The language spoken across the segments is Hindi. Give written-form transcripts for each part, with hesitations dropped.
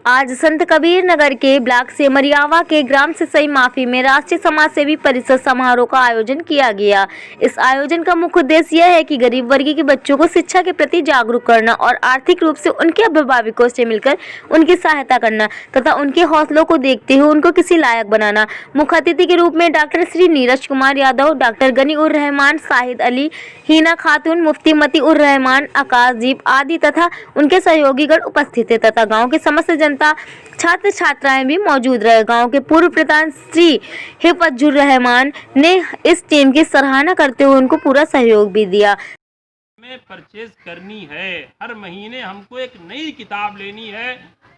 आज संत कबीर नगर के ब्लॉक सेमरियावा के ग्राम सिसई माफी में राष्ट्रीय समाज सेवी परिषद समारोह का आयोजन किया गया। इस आयोजन का मुख्य उद्देश्य यह है कि गरीब वर्ग के बच्चों को शिक्षा के प्रति जागरूक करना और आर्थिक रूप से उनके अभिभावकों से मिलकर उनकी सहायता करना तथा उनके हौसलों को देखते हुए उनको किसी लायक बनाना। मुख्य अतिथि के रूप में डॉक्टर श्री नीरज कुमार यादव, डॉक्टर गनी उर रहमान, शाहिद अली, हिना खातून, मुफ्ती मती उर रहमान, आकाशदीप आदि तथा उनके सहयोगीगण उपस्थित थे तथा गाँव के समस्त छात्र छात्राएं भी मौजूद रहे। गांव के पूर्व प्रधान श्री हिफाजुर रहमान ने इस टीम की सराहना करते हुए उनको पूरा सहयोग भी दिया। हमें परचेज करनी है, हर महीने हमको एक नई किताब लेनी है।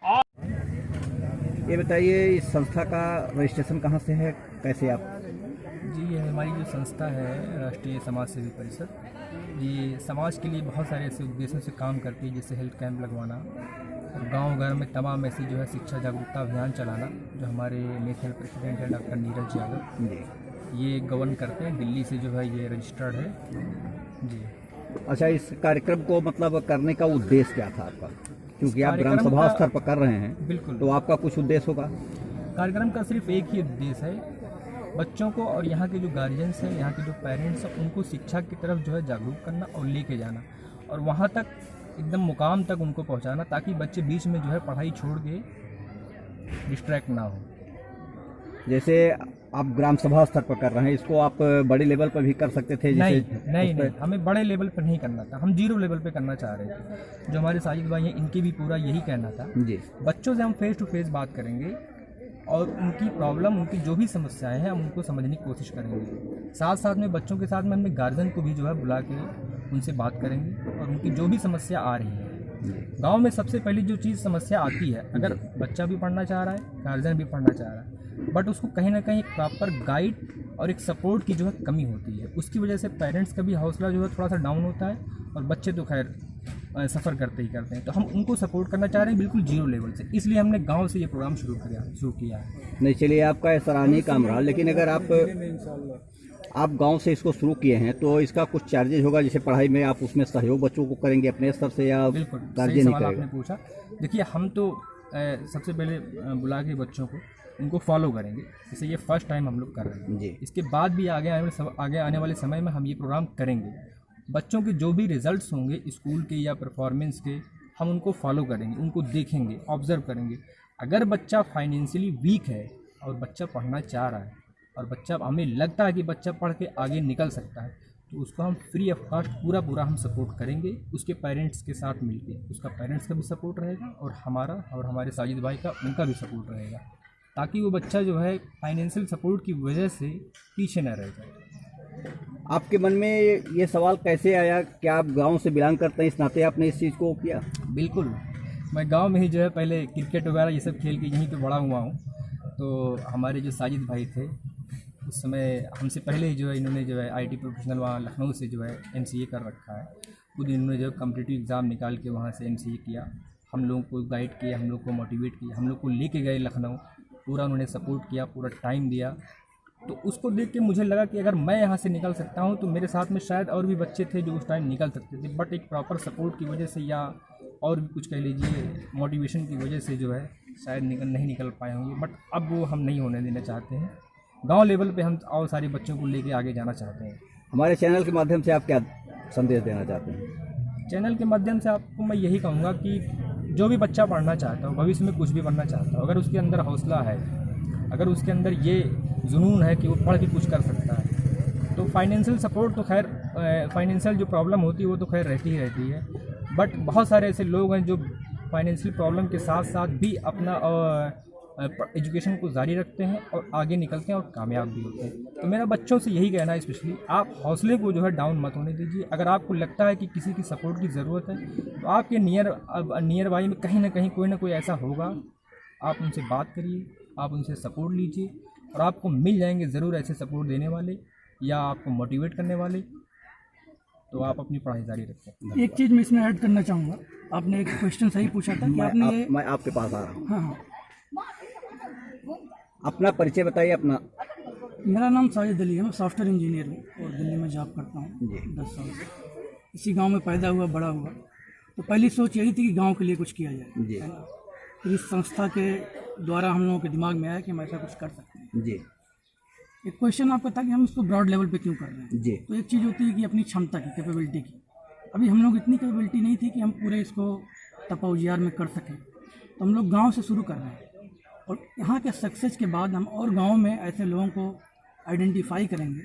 और ये बताइए, इस संस्था का रजिस्ट्रेशन कहाँ से है, कैसे आप? जी, ये हमारी जो संस्था है राष्ट्रीय समाज सेवी परिषद, ये समाज के लिए बहुत सारे ऐसे उद्देश्यों से काम करती है, जैसे हेल्थ कैंप लगवाना और गांव घर में तमाम ऐसी जो है शिक्षा जागरूकता अभियान चलाना, जो हमारे नेशनल प्रेसिडेंट हैं डॉक्टर नीरज यादव जी, ये गवर्न करते हैं। दिल्ली से जो है ये रजिस्टर्ड है जी। अच्छा, इस कार्यक्रम को मतलब करने का उद्देश्य क्या था आपका? क्योंकि आप ग्राम सभा स्तर पर कर रहे हैं, बिल्कुल, तो आपका कुछ उद्देश्य होगा। कार्यक्रम का सिर्फ एक ही उद्देश्य है, बच्चों को और यहाँ के जो गार्जियंस हैं, यहाँ के जो पेरेंट्स हैं, उनको शिक्षा की तरफ जो है जागरूक करना और लेके जाना और वहाँ तक एकदम मुकाम तक उनको पहुँचाना, ताकि बच्चे बीच में जो है पढ़ाई छोड़ के डिस्ट्रैक्ट ना हो। जैसे आप ग्राम सभा स्तर पर कर रहे हैं, इसको आप बड़े लेवल पर भी कर सकते थे? नहीं, हमें बड़े लेवल पर नहीं करना था, हम जीरो लेवल पे करना चाह रहे थे। जो हमारे साजिद भाई हैं, इनके भी पूरा यही कहना था जी। बच्चों से हम फेस टू फेस बात करेंगे और उनकी प्रॉब्लम, उनकी जो भी समस्याएं हैं, हम उनको समझने की कोशिश करेंगे। साथ साथ में बच्चों के साथ में हमने गार्जियन को भी जो है बुला के उनसे बात करेंगे और उनकी जो भी समस्या आ रही है। गांव में सबसे पहली जो चीज़ समस्या आती है, अगर बच्चा भी पढ़ना चाह रहा है, गार्जियन भी पढ़ना चाह रहा है, बट उसको कहीं ना कहीं प्रॉपर गाइड और एक सपोर्ट की जो है कमी होती है। उसकी वजह से पेरेंट्स का भी हौसला जो है थोड़ा सा डाउन होता है और बच्चे तो खैर सफ़र करते ही करते हैं। तो हम उनको सपोर्ट करना चाह रहे हैं बिल्कुल जीरो लेवल से, इसलिए हमने गांव से ये प्रोग्राम शुरू किया है। नहीं, चलिए, आपका सराहनीय काम रहा, लेकिन अगर आप गांव से इसको शुरू किए हैं तो इसका कुछ चार्जेज होगा, जैसे पढ़ाई में आप उसमें सहयोग बच्चों को करेंगे अपने स्तर से या गार्जियन ही करेगा? आपने पूछा, देखिए हम तो सबसे पहले बुला के बच्चों को उनको फॉलो करेंगे, जैसे ये फर्स्ट टाइम हम लोग कर रहे हैं जी। इसके बाद भी आगे आने वाले समय में हम ये प्रोग्राम करेंगे। बच्चों के जो भी रिजल्ट्स होंगे स्कूल के या परफॉर्मेंस के, हम उनको फॉलो करेंगे, उनको देखेंगे, ऑब्जर्व करेंगे। अगर बच्चा फाइनेंशियली वीक है और बच्चा पढ़ना चाह रहा है और बच्चा, हमें लगता है कि बच्चा पढ़ के आगे निकल सकता है, तो उसको हम फ्री ऑफ कॉस्ट पूरा हम सपोर्ट करेंगे। उसके पेरेंट्स के साथ मिलके, उसका पेरेंट्स का भी सपोर्ट रहेगा और हमारा और हमारे साजिद भाई का, उनका भी सपोर्ट रहेगा, ताकि वो बच्चा जो है फाइनेंशियल सपोर्ट की वजह से पीछे न रह जाए। आपके मन में ये सवाल कैसे आया? क्या आप गांव से बिलोंग करते हैं, इस नाते आपने इस चीज़ को किया? बिल्कुल, मैं गांव में ही जो है पहले क्रिकेट वगैरह ये सब खेल के यहीं पे बड़ा हुआ हूँ। तो हमारे जो साजिद भाई थे, उस समय हमसे पहले ही जो है इन्होंने जो है IT प्रोफेशनल वहाँ लखनऊ से जो है MCA कर रखा है। खुद इन्होंने जो है कॉम्पिटिटिव एग्ज़ाम निकाल के वहाँ से MCA किया। हम लोगों को गाइड किया, हम लोग को मोटिवेट किया, हम लोग को लेके गए लखनऊ, पूरा उन्होंने सपोर्ट किया, पूरा टाइम दिया। तो उसको देख के मुझे लगा कि अगर मैं यहाँ से निकल सकता हूँ तो मेरे साथ में शायद और भी बच्चे थे जो उस टाइम निकल सकते थे, बट एक प्रॉपर सपोर्ट की वजह से या और भी कुछ कह लीजिए मोटिवेशन की वजह से जो है शायद नहीं निकल पाए होंगे। बट अब वो हम नहीं होने देना चाहते हैं। गांव लेवल पे हम और सारे बच्चों को लेके आगे जाना चाहते हैं। हमारे चैनल के माध्यम से आप क्या संदेश देना चाहते हैं? चैनल के माध्यम से आपको मैं यही कहूँगा कि जो भी बच्चा पढ़ना चाहता हो, भविष्य में कुछ भी बनना चाहता हो, अगर उसके अंदर हौसला है, अगर उसके अंदर ये जुनून है कि वो पढ़ के कुछ कर सकता है, तो फाइनेंशियल सपोर्ट तो खैर, फाइनेंशियल जो प्रॉब्लम होती है वो तो खैर रहती ही रहती है। बट बहुत सारे ऐसे लोग हैं जो फाइनेंशियल प्रॉब्लम के साथ साथ भी अपना एजुकेशन को जारी रखते हैं और आगे निकलते हैं और कामयाब भी होते हैं। तो मेरा बच्चों से यही कहना है, स्पेशली आप हौसले को जो है डाउन मत होने दीजिए। अगर आपको लगता है कि किसी की सपोर्ट की ज़रूरत है, तो आपके नियर बाई में कहीं ना कहीं कोई ना कोई ऐसा होगा, आप उनसे बात करिए, आप उनसे सपोर्ट लीजिए और आपको मिल जाएंगे ज़रूर ऐसे सपोर्ट देने वाले या आपको मोटिवेट करने वाले। तो आप अपनी पढ़ाई जारी रखें। एक चीज़ मैं इसमें ऐड करना चाहूँगा, आपने एक क्वेश्चन सही पूछा था कि मैं आपके पास आ रहा हूँ। हाँ, अपना परिचय बताइए अपना। मेरा नाम साजिद अली है, मैं सॉफ्टवेयर इंजीनियर हूँ और दिल्ली में जॉब करता हूँ 10 साल से। इसी गांव में पैदा हुआ, बड़ा हुआ, तो पहली सोच यही थी कि गांव के लिए कुछ किया जाए। फिर इस संस्था के द्वारा हम लोगों के दिमाग में आया कि हम ऐसा कुछ कर सकते हैं। जी एक क्वेश्चन आपका था कि हम इसको ब्रॉड लेवल पे क्यों कर रहे हैं। जी तो एक चीज़ होती है कि अपनी क्षमता की, कैपेबिलिटी की। अभी हम लोग इतनी कैपेबिलिटी नहीं थी कि हम पूरे इसको तपोजियार में कर सकें, तो हम लोग गांव से शुरू कर रहे हैं और यहाँ के सक्सेस के बाद हम और गांव में ऐसे लोगों को आइडेंटिफाई करेंगे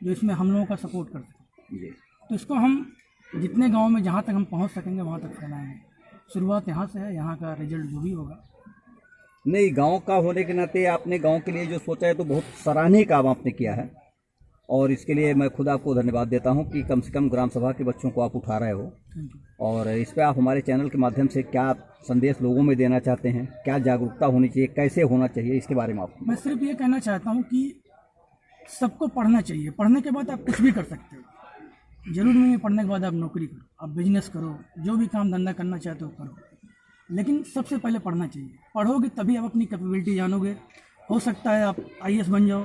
जो इसमें हम लोगों का सपोर्ट कर सकें। जी तो इसको हम जितने गांव में जहाँ तक हम पहुँच सकेंगे वहाँ तक फैलाएंगे। शुरुआत यहाँ से है, यहाँ का रिजल्ट जो भी होगा। नहीं, गांव का होने के नाते आपने गांव के लिए जो सोचा है तो बहुत सराहनीय काम आपने किया है और इसके लिए मैं खुद आपको धन्यवाद देता हूं कि कम से कम ग्राम सभा के बच्चों को आप उठा रहे हो। Thank you. और इस पर आप हमारे चैनल के माध्यम से क्या संदेश लोगों में देना चाहते हैं, क्या जागरूकता होनी चाहिए, कैसे होना चाहिए, इसके बारे में आप। मैं सिर्फ ये कहना चाहता हूँ कि सबको पढ़ना चाहिए। पढ़ने के बाद आप कुछ भी कर सकते हो। जरूरी नहीं है पढ़ने के बाद आप नौकरी करो, आप बिजनेस करो, जो भी काम धंधा करना चाहते हो करो, लेकिन सबसे पहले पढ़ना चाहिए। पढ़ोगे तभी आप अपनी कैपेबिलिटी जानोगे। हो सकता है आप IAS बन जाओ,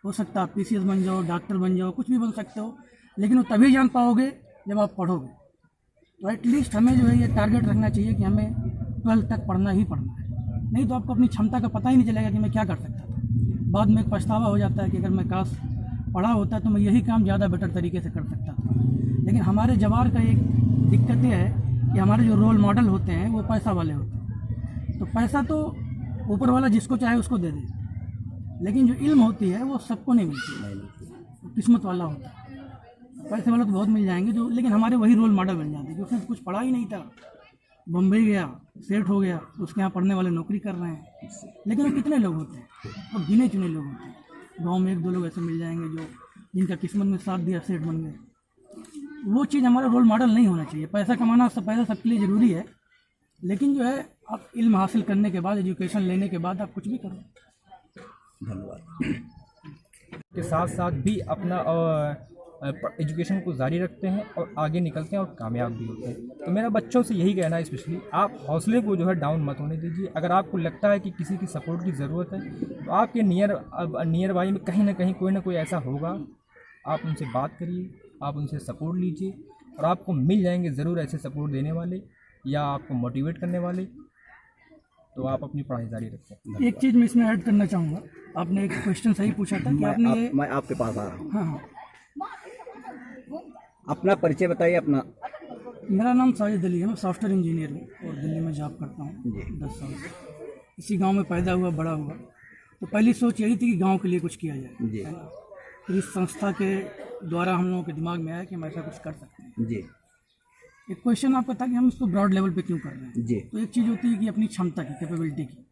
हो सकता है आप PCS बन जाओ, डॉक्टर बन जाओ, कुछ भी बन सकते हो, लेकिन वो तभी जान पाओगे जब आप पढ़ोगे। तो एटलीस्ट हमें जो है ये टारगेट रखना चाहिए कि हमें 12th तक पढ़ना ही पढ़ना है। नहीं तो आपको अपनी क्षमता का पता ही नहीं चलेगा कि मैं क्या कर सकता था। बाद में एक पछतावा हो जाता है कि अगर मैं काश पढ़ा होता तो मैं यही काम ज़्यादा बेटर तरीके से कर सकता था। लेकिन हमारे जवार का एक दिक्कत ये है कि हमारे जो रोल मॉडल होते हैं वो पैसा वाले होते हैं। तो पैसा तो ऊपर वाला जिसको चाहे उसको दे दे, लेकिन जो इल्म होती है वो सबको नहीं मिलती, किस्मत वाला होता है। पैसे वाले तो बहुत मिल जाएंगे जो, लेकिन हमारे वही रोल मॉडल बन जाते हैं। क्योंकि कुछ पढ़ा ही नहीं था, बम्बई गया, सेट हो गया, उसके यहाँ पढ़ने वाले नौकरी कर रहे हैं। लेकिन वो कितने लोग होते हैं, वो गिने चुने लोग होते हैं। गाँव में 1-2 लोग ऐसे मिल जाएंगे जो जिनका किस्मत में साथ दिया, सेट बन गए। वो चीज़ हमारा रोल मॉडल नहीं होना चाहिए। पैसा कमाना पैसा सबके लिए ज़रूरी है, लेकिन जो है आप इल्म हासिल करने के बाद, एजुकेशन लेने के बाद आप कुछ भी करो। धन्यवाद। के साथ साथ भी अपना एजुकेशन को जारी रखते हैं और आगे निकलते हैं और कामयाब भी होते हैं। तो मेरा बच्चों से यही कहना है, स्पेशली आप हौसले को जो है डाउन मत होने दीजिए। अगर आपको लगता है कि किसी की सपोर्ट की ज़रूरत है तो आपके नियर बाई में कहीं ना कहीं कोई ना कोई ऐसा होगा, आप उनसे बात करिए, आप उनसे सपोर्ट लीजिए और आपको मिल जाएंगे ज़रूर ऐसे सपोर्ट देने वाले या आपको मोटिवेट करने वाले। तो आप अपनी पढ़ाई जारी रखें। एक चीज़ मैं इसमें ऐड करना चाहूँगा। आपने एक क्वेश्चन सही पूछा था कि आपने ये, मैं आपके पास आ रहा हूँ। हाँ, अपना परिचय बताइए अपना। मेरा नाम साजिद अली है, मैं सॉफ्टवेयर इंजीनियर हूँ और दिल्ली में जॉब करता हूँ 10 साल से। इसी गांव में पैदा हुआ, बड़ा हुआ। तो पहली सोच यही थी कि गांव के लिए कुछ किया जाए। जी है ना? फिर इस संस्था के द्वारा हम लोगों के दिमाग में आया कि हम ऐसा कुछ कर सकते हैं। जी एक क्वेश्चन आपका था कि हम इसको ब्रॉड लेवल पे क्यों कर रहे हैं। जी तो एक चीज़ होती है कि अपनी क्षमता की, कैपेबिलिटी की।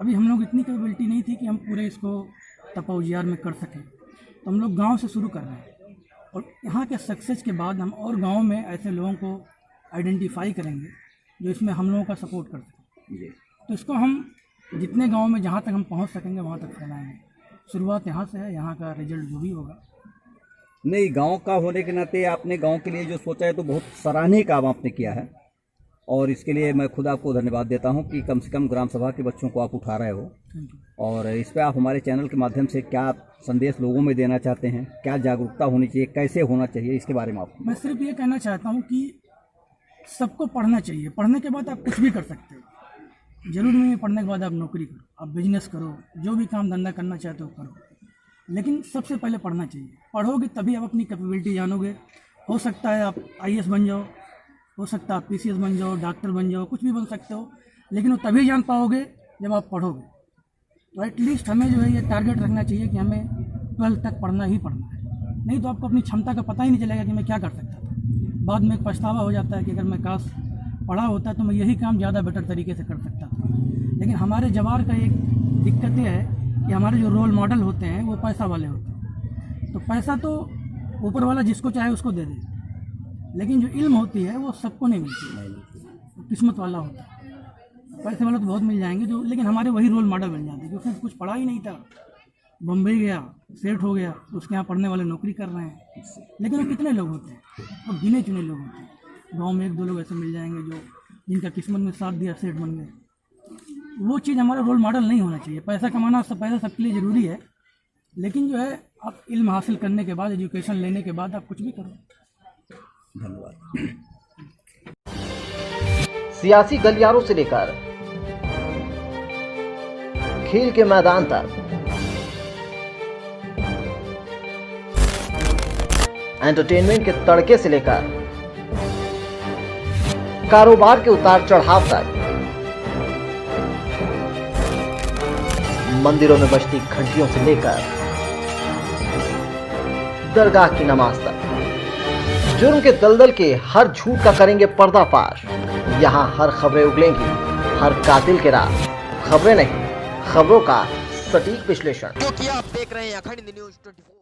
अभी हम लोग इतनी कैपेबिलिटी नहीं थी कि हम पूरे इसको तपोजियार में कर सकें, तो हम लोग गाँव से शुरू कर रहे हैं और यहाँ के सक्सेस के बाद हम और गाँव में ऐसे लोगों को आइडेंटिफाई करेंगे जो इसमें हम लोगों का सपोर्ट कर सकें। जी तो इसको हम जितने गांव में जहां तक हम पहुंच सकेंगे वहां तक फैलाएंगे। शुरुआत यहां से है, यहां का रिजल्ट जो भी होगा। नहीं, गांव का होने के नाते आपने गांव के लिए जो सोचा है तो बहुत सराहनीय काम आपने किया है और इसके लिए मैं खुद आपको धन्यवाद देता हूं कि कम से कम ग्राम सभा के बच्चों को आप उठा रहे हो। Thank you. और इस पर आप हमारे चैनल के माध्यम से क्या संदेश लोगों में देना चाहते हैं, क्या जागरूकता होनी चाहिए, कैसे होना चाहिए, इसके बारे में आप। मैं सिर्फ ये कहना चाहता हूँ कि सबको पढ़ना चाहिए। पढ़ने के बाद आप कुछ भी कर सकते हो। जरूरी नहीं है पढ़ने के बाद आप नौकरी करो, आप बिजनेस करो, जो भी काम धंधा करना चाहते हो करो, लेकिन सबसे पहले पढ़ना चाहिए। पढ़ोगे तभी आप अपनी कैपेबिलिटी जानोगे। हो सकता है आप IAS बन जाओ, हो सकता है आप PCS बन जाओ, डॉक्टर बन जाओ, कुछ भी बन सकते हो, लेकिन वो तभी जान पाओगे जब आप पढ़ोगे। तो एटलीस्ट हमें जो है ये टारगेट रखना चाहिए कि हमें 12th तक पढ़ना ही पढ़ना है। नहीं तो आपको अपनी क्षमता का पता ही नहीं चलेगा कि मैं क्या कर सकता था। बाद में एक पछतावा हो जाता है कि अगर मैं काश पढ़ा होता तो मैं यही काम ज़्यादा बेटर तरीके से कर सकता था। लेकिन हमारे जवार का एक दिक्कत ये है कि हमारे जो रोल मॉडल होते हैं वो पैसा वाले होते हैं। तो पैसा तो ऊपर वाला जिसको चाहे उसको दे दे, लेकिन जो इल्म होती है वो सबको नहीं मिलती, किस्मत वाला होता है। पैसे वाले तो बहुत मिल जाएंगे जो, लेकिन हमारे वही रोल मॉडल बन जाते हैं। क्योंकि कुछ पढ़ा ही नहीं था, बम्बई गया, सेट हो गया, उसके यहाँ पढ़ने वाले नौकरी कर रहे हैं। लेकिन वो कितने लोग होते हैं, वो गिने चुने लोग होते हैं। गाँव में 1-2 लोग ऐसे मिल जाएंगे जो जिनका किस्मत में साथ दिया, सेट बन गए। वो चीज़ हमारा रोल मॉडल नहीं होना चाहिए। पैसा कमाना पैसा सबके लिए ज़रूरी है, लेकिन जो है आप इल्म हासिल करने के बाद, एजुकेशन लेने के बाद आप कुछ भी करो। धन्यवाद। सियासी गलियारों से लेकर खेल के मैदान तक, एंटरटेनमेंट के तड़के से लेकर कारोबार के उतार चढ़ाव तक, मंदिरों में बजती घंटियों से लेकर दरगाह की नमाज तक, जुर्म के दलदल के हर झूठ का करेंगे पर्दाफाश। यहाँ हर खबरें उगलेंगी, हर कातिल के राज। खबरें नहीं, खबरों का सटीक विश्लेषण। क्योंकि आप देख रहे हैं अखंड न्यूज़ 24।